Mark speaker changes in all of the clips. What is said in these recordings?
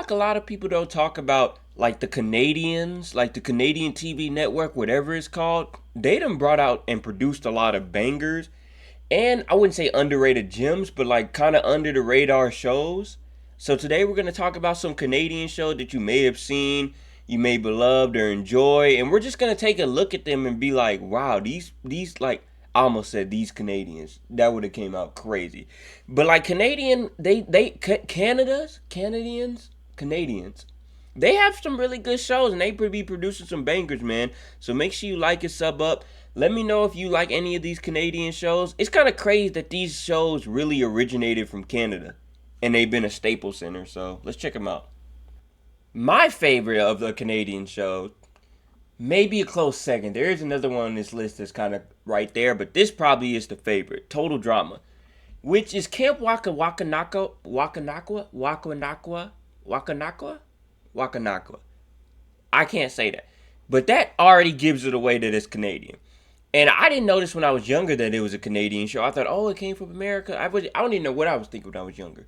Speaker 1: like a lot of people don't talk about like the Canadians, like the Canadian TV network, whatever it's called. They done brought out and produced a lot of bangers, and I wouldn't say underrated gems, but like kind of under the radar shows. So today we're gonna talk about some Canadian shows that you may have seen, you may beloved or enjoy, and we're just gonna take a look at them and be like, wow, these like I almost said these Canadians. That would have came out crazy, but like Canadian, Canadians, they have some really good shows and they be producing some bangers, man. So make sure you like and sub up. Let me know if you like any of these Canadian shows. It's kind of crazy that these shows really originated from Canada and they've been a staple center. So let's check them out. My favorite of the Canadian shows, maybe a close second. There is another one on this list that's kind of right there, but this probably is the favorite. Total Drama, which is Camp Wakanakwa. I can't say that. But that already gives it away that it's Canadian. And I didn't notice when I was younger that it was a Canadian show. I thought, oh, it came from America. I don't even know what I was thinking when I was younger.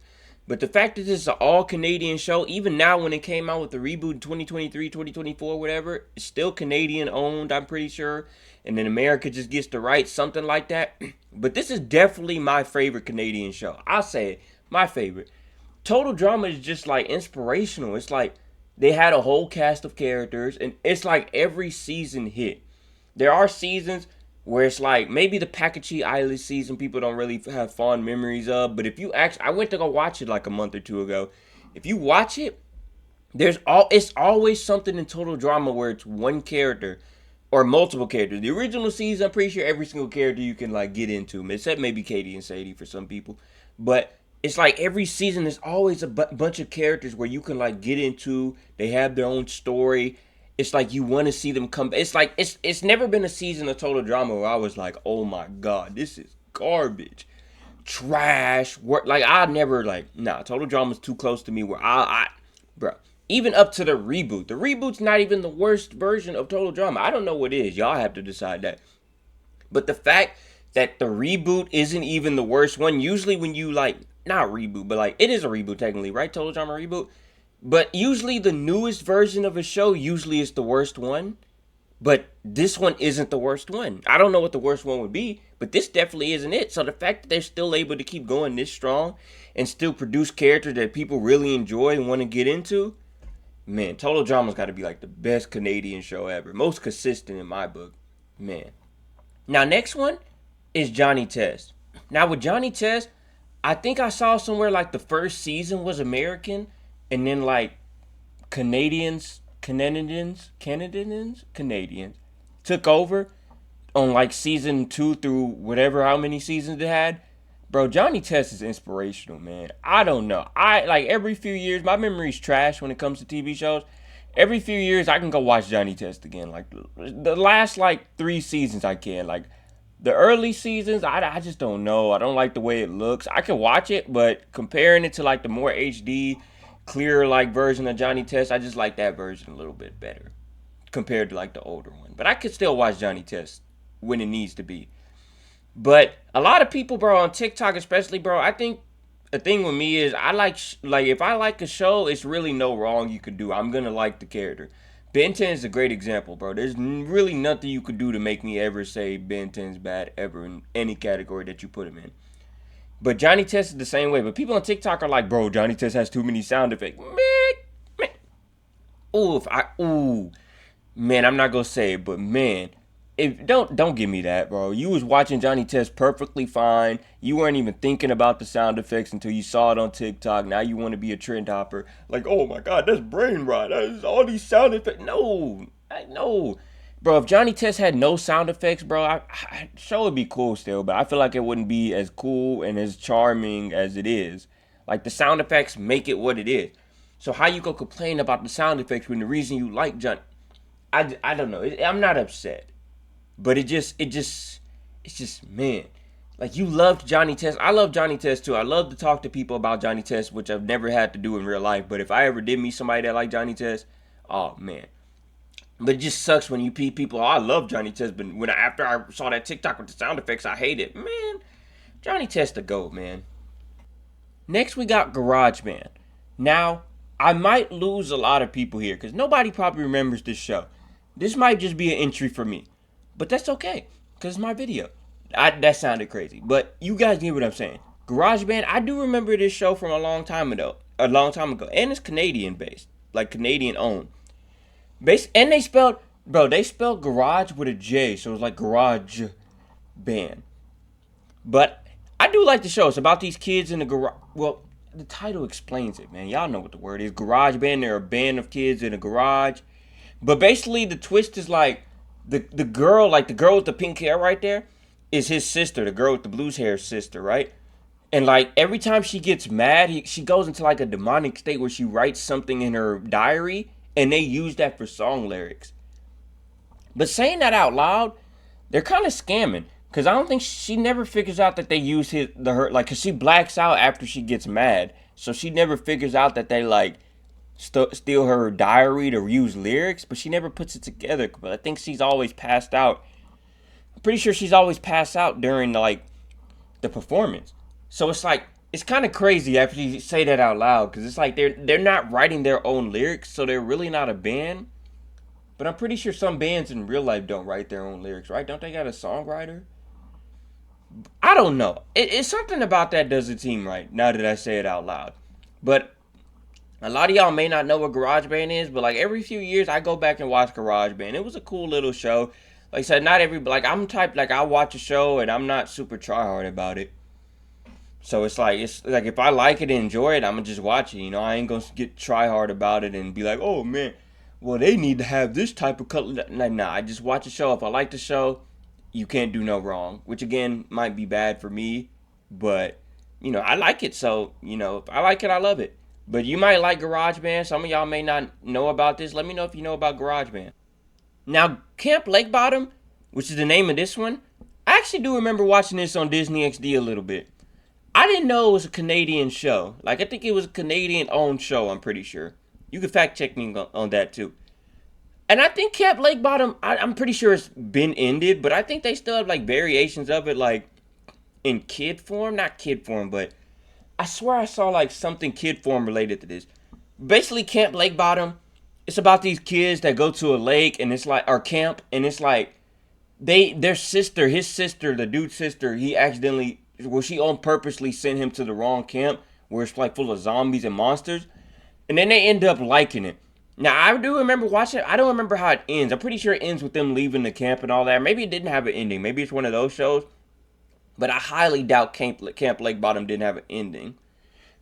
Speaker 1: But the fact that this is an all Canadian show, even now when it came out with the reboot in 2023, 2024, whatever, it's still Canadian owned, I'm pretty sure. And then America just gets the rights, something like that. But this is definitely my favorite Canadian show. I'll say it, my favorite. Total Drama is just like inspirational. It's like they had a whole cast of characters, and it's like every season hit. There are seasons where it's like maybe the Pakachi Island season people don't really have fond memories of, but if you actually, I went to go watch it like a month or two ago. If you watch it, it's always something in Total Drama where it's one character or multiple characters. The original season, I'm pretty sure every single character you can like get into, except maybe Katie and Sadie for some people, but it's like every season there's always a bunch of characters where you can like get into. They have their own story. It's like you want to see them come. It's like it's never been a season of Total Drama where I was like, oh my god, this is garbage, trash. Work like I never like nah. Total Drama's too close to me where bro. Even up to the reboot. The reboot's not even the worst version of Total Drama. I don't know what is. Y'all have to decide that. But the fact that the reboot isn't even the worst one. Usually when you like not reboot, but like it is a reboot technically, right? Total Drama reboot. But usually the newest version of a show usually is the worst one. But this one isn't the worst one. I don't know what the worst one would be, but this definitely isn't it. So the fact that they're still able to keep going this strong and still produce characters that people really enjoy and want to get into, man, Total Drama's got to be like the best Canadian show ever. Most consistent in my book. Man. Now, next one is Johnny Test. Now, with Johnny Test, I think I saw somewhere like the first season was American, and then like Canadians took over on like season 2 through whatever how many seasons it had. Bro, Johnny Test is inspirational, man. I don't know. I like every few years, my memory's trash when it comes to TV shows. Every few years, I can go watch Johnny Test again. Like the last like 3 seasons, I can. Like the early seasons, I just don't know. I don't like the way it looks. I can watch it, but comparing it to like the more HD, clearer like version of Johnny Test, I just like that version a little bit better compared to like the older one. But I could still watch Johnny Test when it needs to be. But a lot of people, bro, on TikTok especially, bro, I think the thing with me is I like if I like a show, it's really no wrong you could do. I'm gonna like the character. Ben 10 is a great example, bro. There's really nothing you could do to make me ever say Ben 10's bad ever in any category that you put him in. But Johnny Test is the same way. But people on TikTok are like, bro, Johnny Test has too many sound effects. Man. Man, I'm not gonna say it, but man, if don't give me that, bro. You was watching Johnny Test perfectly fine. You weren't even thinking about the sound effects until you saw it on TikTok. Now you want to be a trend hopper. Like, oh my god, that's brain rot. That's all these sound effects. No. Bro, if Johnny Test had no sound effects, bro, show would be cool still, but I feel like it wouldn't be as cool and as charming as it is. Like the sound effects make it what it is. So how you go complain about the sound effects when the reason you like Johnny? I don't know. I'm not upset. But it's just, man. Like, you loved Johnny Test. I love Johnny Test, too. I love to talk to people about Johnny Test, which I've never had to do in real life. But if I ever did meet somebody that liked Johnny Test, oh, man. But it just sucks when you people, oh, I love Johnny Test, but after I saw that TikTok with the sound effects, I hate it. Man, Johnny Test the GOAT, man. Next, we got GarageBand. Now, I might lose a lot of people here because nobody probably remembers this show. This might just be an entry for me, but that's okay because it's my video. That sounded crazy, but you guys get what I'm saying. GarageBand, I do remember this show from a long time ago. And it's Canadian based, like Canadian owned. And they spelled, bro, they spelled garage with a J, so it's like Garage Band. But I do like the show. It's about these kids in the garage. Well, the title explains it, man. Y'all know what the word is. Garage band. They're a band of kids in a garage. But basically, the twist is like the girl, like the girl with the pink hair right there, is his sister. The girl with the blues hair sister, right? And like every time she gets mad, she goes into like a demonic state where she writes something in her diary, and they use that for song lyrics. But saying that out loud, they're kind of scamming. Cause I don't think she never figures out that they use her like, cause she blacks out after she gets mad, so she never figures out that they like steal her diary to use lyrics, but she never puts it together. But I think she's always passed out. I'm pretty sure she's always passed out during like the performance. So it's like it's kind of crazy after you say that out loud, cause it's like they're not writing their own lyrics, so they're really not a band. But I'm pretty sure some bands in real life don't write their own lyrics, right? Don't they got a songwriter? I don't know. It's something about that doesn't seem right now that I say it out loud. But a lot of y'all may not know what GarageBand is, but like every few years I go back and watch GarageBand. It was a cool little show. Like I said, not every like I'm type like I watch a show and I'm not super try hard about it. So it's like if I like it and enjoy it, I'm gonna just watch it. You know, I ain't gonna get try hard about it and be like, oh man, well they need to have this type of color. Nah, I just watch a show. If I like the show, you can't do no wrong. Which again might be bad for me, but you know I like it. So you know if I like it, I love it. But you might like GarageBand. Some of y'all may not know about this. Let me know if you know about GarageBand. Now Camp Lakebottom, which is the name of this one, I actually do remember watching this on Disney XD a little bit. I didn't know it was a Canadian show. Like, I think it was a Canadian-owned show, I'm pretty sure. You can fact-check me on that, too. And I think Camp Lakebottom, I'm pretty sure it's been ended, but I think they still have, like, variations of it, like, in kid form. Not kid form, but I swear I saw, like, something kid form related to this. Basically, Camp Lakebottom, it's about these kids that go to a lake, and it's like, or camp, and it's like, his sister, the dude's sister, he accidentally, well, she on purposely sent him to the wrong camp where it's like full of zombies and monsters, and then they end up liking it. Now I do remember watching. I don't remember how it ends. I'm pretty sure it ends with them leaving the camp and all that. Maybe it didn't have an ending. Maybe it's one of those shows. But I highly doubt Camp Lake Bottom didn't have an ending.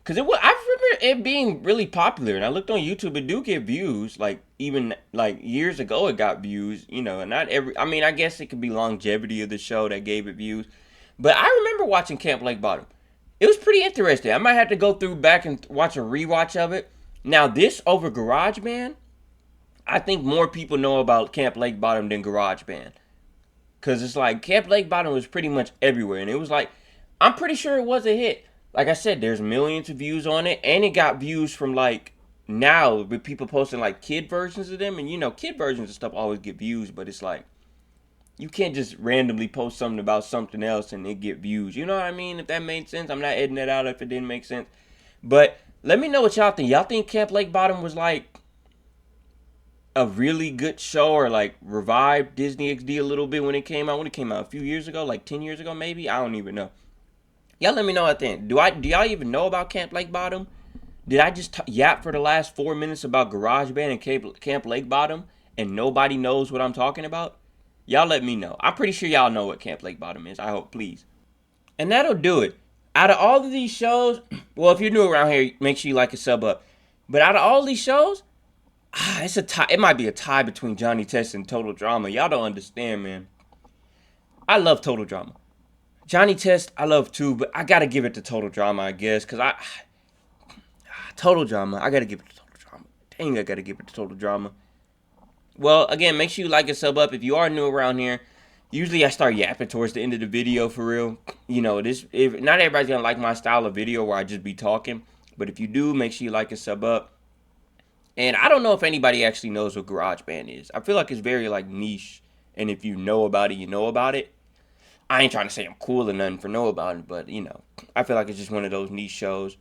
Speaker 1: Cause I remember it being really popular, and I looked on YouTube. It do get views, like even like years ago, it got views. You know, and not every. I mean, I guess it could be longevity of the show that gave it views, but I remember watching Camp Lake Bottom. It was pretty interesting. I might have to go through back and watch a rewatch of it. Now this over GarageBand, I think more people know about Camp Lake Bottom than GarageBand, cause it's like Camp Lake Bottom was pretty much everywhere, and it was like I'm pretty sure it was a hit. Like I said, there's millions of views on it, and it got views from like now with people posting like kid versions of them, and you know, kid versions of stuff always get views, but it's like you can't just randomly post something about something else and it get views. You know what I mean? If that made sense, I'm not editing that out if it didn't make sense. But let me know what y'all think. Y'all think Camp Lake Bottom was like a really good show or like revived Disney XD a little bit when it came out? When it came out a few years ago, like 10 years ago maybe? I don't even know. Y'all let me know what I think. Do y'all even know about Camp Lake Bottom? Did I just yap for the last 4 minutes about GarageBand and Camp Lake Bottom and nobody knows what I'm talking about? Y'all let me know. I'm pretty sure y'all know what Camp Lake Bottom is. I hope, please. And that'll do it. Out of all of these shows, well, if you're new around here, make sure you like and sub up. But out of all these shows, it's a tie. It might be a tie between Johnny Test and Total Drama. Y'all don't understand, man. I love Total Drama. Johnny Test, I love too, but I gotta give it to Total Drama, I guess, because Total Drama, I gotta give it to Total Drama. Dang, I gotta give it to Total Drama. Well, again, make sure you like and sub up. If you are new around here, usually I start yapping towards the end of the video for real. You know, if not everybody's gonna like my style of video where I just be talking, but if you do, make sure you like and sub up. And I don't know if anybody actually knows what GarageBand is. I feel like it's very like niche, and if you know about it, you know about it. I ain't trying to say I'm cool or nothing for know about it, but you know, I feel like it's just one of those niche shows.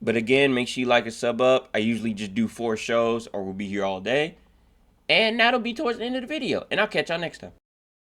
Speaker 1: But again, make sure you like and sub up. I usually just do 4 shows or we'll be here all day. And that'll be towards the end of the video. And I'll catch y'all next time.